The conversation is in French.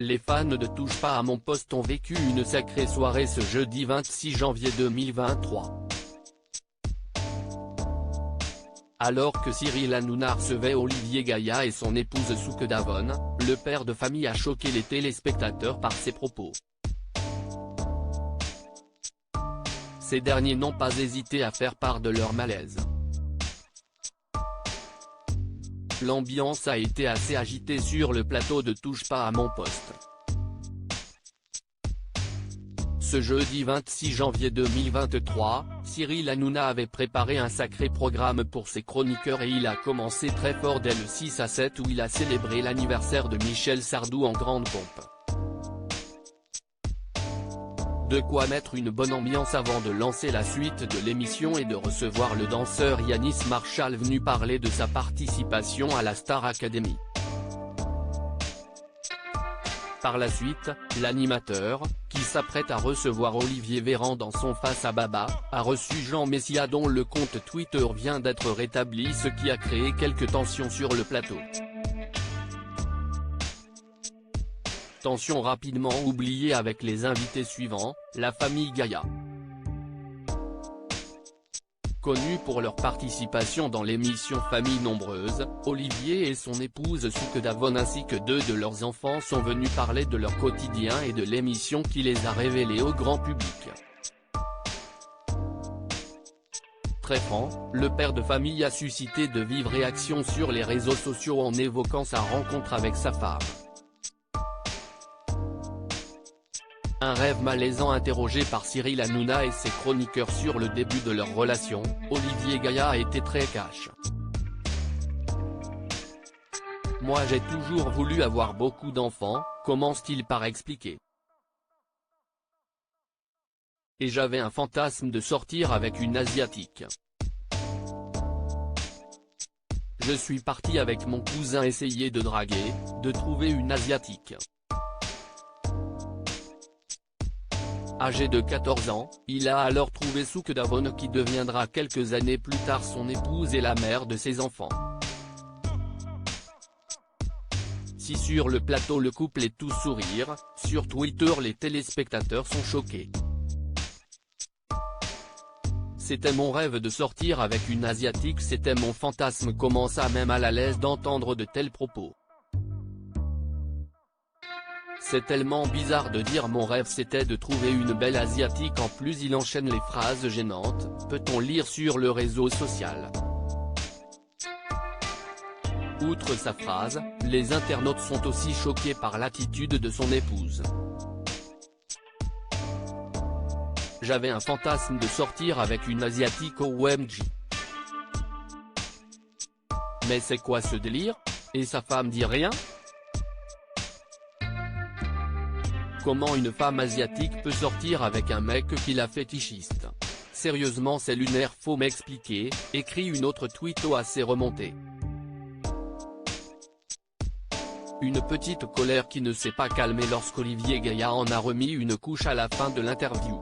Les fans de Touche pas à mon poste ont vécu une sacrée soirée ce jeudi 26 janvier 2023. Alors que Cyril Hanouna recevait Olivier Gaïa et son épouse Souke Davon, le père de famille a choqué les téléspectateurs par ses propos. Ces derniers n'ont pas hésité à faire part de leur malaise. L'ambiance a été assez agitée sur le plateau de Touche pas à mon poste. Ce jeudi 26 janvier 2023, Cyril Hanouna avait préparé un sacré programme pour ses chroniqueurs et il a commencé très fort dès le 6 à 7 où il a célébré l'anniversaire de Michel Sardou en grande pompe. De quoi mettre une bonne ambiance avant de lancer la suite de l'émission et de recevoir le danseur Yanis Marshall venu parler de sa participation à la Star Academy. Par la suite, l'animateur, qui s'apprête à recevoir Olivier Véran dans son Face à Baba, a reçu Jean Messia dont le compte Twitter vient d'être rétabli, ce qui a créé quelques tensions sur le plateau. Tension rapidement oubliée avec les invités suivants, la famille Gaïa. Connus pour leur participation dans l'émission Famille Nombreuse, Olivier et son épouse Souke Davon ainsi que deux de leurs enfants sont venus parler de leur quotidien et de l'émission qui les a révélés au grand public. Très franc, le père de famille a suscité de vives réactions sur les réseaux sociaux en évoquant sa rencontre avec sa femme. Un rêve malaisant interrogé par Cyril Hanouna et ses chroniqueurs sur le début de leur relation, Olivier Gaïa a été très cash. Moi j'ai toujours voulu avoir beaucoup d'enfants, commence-t-il par expliquer. Et j'avais un fantasme de sortir avec une asiatique. Je suis parti avec mon cousin essayer de draguer, de trouver une asiatique. Âgé de 14 ans, il a alors trouvé Souke Davon qui deviendra quelques années plus tard son épouse et la mère de ses enfants. Si sur le plateau le couple est tout sourire, sur Twitter les téléspectateurs sont choqués. C'était mon rêve de sortir avec une asiatique, c'était mon fantasme, commença même mal à l'aise d'entendre de tels propos. C'est tellement bizarre de dire mon rêve c'était de trouver une belle asiatique, en plus il enchaîne les phrases gênantes, peut-on lire sur le réseau social. Outre sa phrase, les internautes sont aussi choqués par l'attitude de son épouse. J'avais un fantasme de sortir avec une asiatique OMG. Mais c'est quoi ce délire? Et sa femme dit rien? Comment une femme asiatique peut sortir avec un mec qui la fétichiste? Sérieusement c'est lunaire, faut m'expliquer, écrit une autre tweeto assez remontée. Une petite colère qui ne s'est pas calmée lorsqu'Olivier Gaïa en a remis une couche à la fin de l'interview.